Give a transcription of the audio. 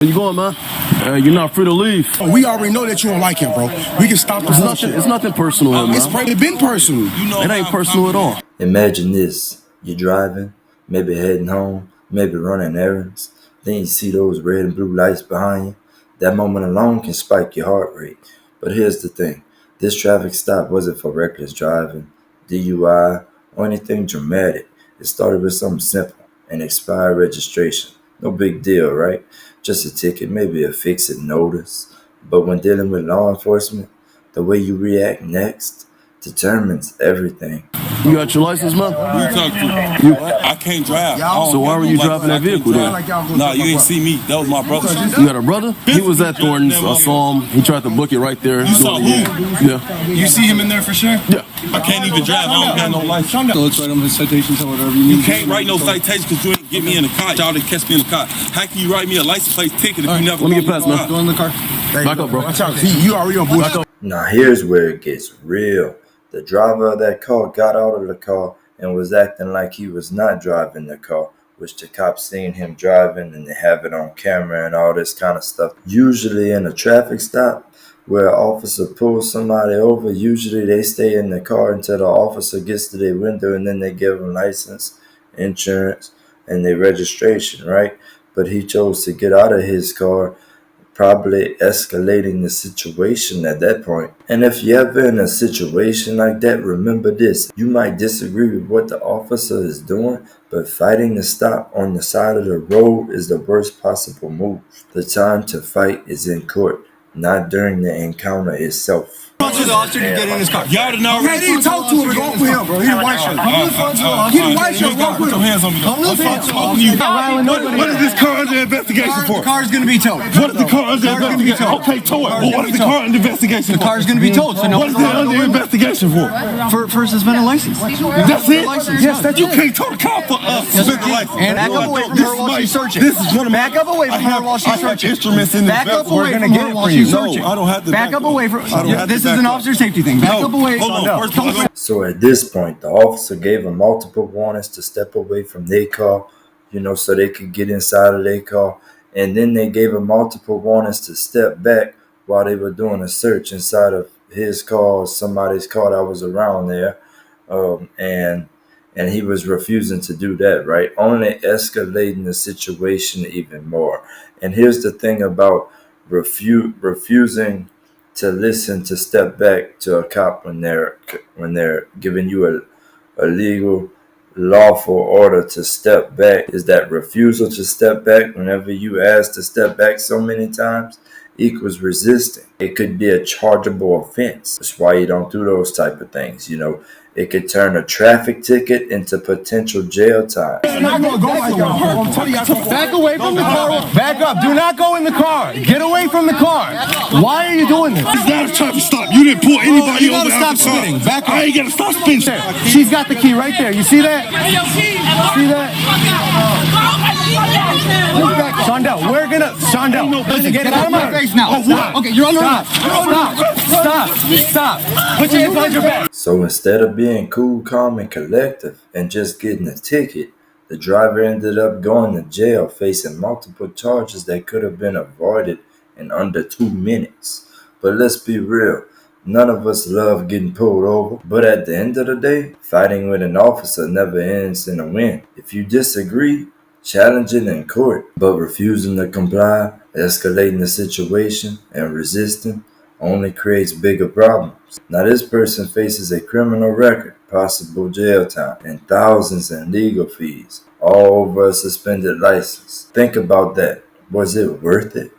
Where you going, man? You're not free to leave. Oh, we already know that you don't like him, bro. We can stop the bullshit. It's nothing personal, man. It's been personal. It ain't personal at all. Imagine this. You're driving, maybe heading home, maybe running errands. Then you see those red and blue lights behind you. That moment alone can spike your heart rate. But here's the thing. This traffic stop wasn't for reckless driving, DUI, or anything dramatic. It started with something simple, an expired registration. No big deal, right? Just a ticket, maybe a fix-it notice. But when dealing with law enforcement, the way you react next determines everything. You got your license, man? Who you talking to? I can't drive. So why were you driving that vehicle then? Nah, you ain't see me. That was my brother. You got a brother? He was at Thornton's. I saw him. He tried to book it right there. You saw who? Yeah. You see him in there for sure? Yeah. I can't even drive. I don't got no license. So let's write him his citations or whatever you need. You can't write no citations because you ain't get me in the car. Y'all didn't catch me in the car. How can you write me a license plate ticket if you never? Let me get past, man. Go in the car. Back up, bro. Watch out. You already on bullshit. Now here's where it gets real. The driver of that car got out of the car and was acting like he was not driving the car, which the cops seen him driving and they have it on camera and all this kind of stuff. Usually in a traffic stop where an officer pulls somebody over, usually they stay in the car until the officer gets to their window and then they give them license, insurance, and their registration, right? But he chose to get out of his car, probably escalating the situation at that point. And if you're ever in a situation like that, remember this. You might disagree with what the officer is doing, but fighting to stop on the side of the road is the worst possible move. The time to fight is in court, not during the encounter itself. Talk to the officer to get in his car. Y'all didn't already. Hey, didn't talk to him. Walk with him, bro. He the white shirt. He the white shirt. Walk with Put him. your hands on me. What is this car under investigation for? The car's going to be towed. What is the car under investigation? Okay, tow it. But what is the car under investigation for? The car's going to be towed. So no. What is that under investigation for? For suspended license. That's it? Yes, that you can't tow the car for suspended license. And back up away from her while she's searching. This is one of my. Back up away from her while she's searching. Instruments in the Back up away from her while she's searching. I don't have to. Back up away from. This is an officer safety thing. Back up away. So at this point, the officer gave them multiple warnings to step away from their car, so they could get inside of their car. And then they gave them multiple warnings to step back while they were doing a search inside of his car or somebody's car that was around there. And he was refusing to do that, right? Only escalating the situation even more. And here's the thing about refusing to listen, to step back to a cop when they're giving you a legal, lawful order to step back, is that refusal to step back whenever you ask to step back so many times equals resisting. It could be a chargeable offense. That's why you don't do those type of things. It could turn a traffic ticket into potential jail time. Back away from the car. Back up. Do not go in the car. Get away from the car. Why are you doing this? It's not a traffic stop. You didn't pull anybody you over. gotta stop spinning. Back up. I ain't gotta stop spinning. She's got the key right there. You see that? See that? Shondell, listen, get out of my face now. Okay, you're on the run. Stop. Put your hands behind your back. So instead of being cool, calm, and collective and just getting a ticket, the driver ended up going to jail facing multiple charges that could have been avoided in under 2 minutes. But let's be real. None of us love getting pulled over, but at the end of the day, fighting with an officer never ends in a win. If you disagree, challenge it in court, but refusing to comply, escalating the situation, and resisting only creates bigger problems. Now this person faces a criminal record, possible jail time, and thousands in legal fees, all over a suspended license. Think about that. Was it worth it?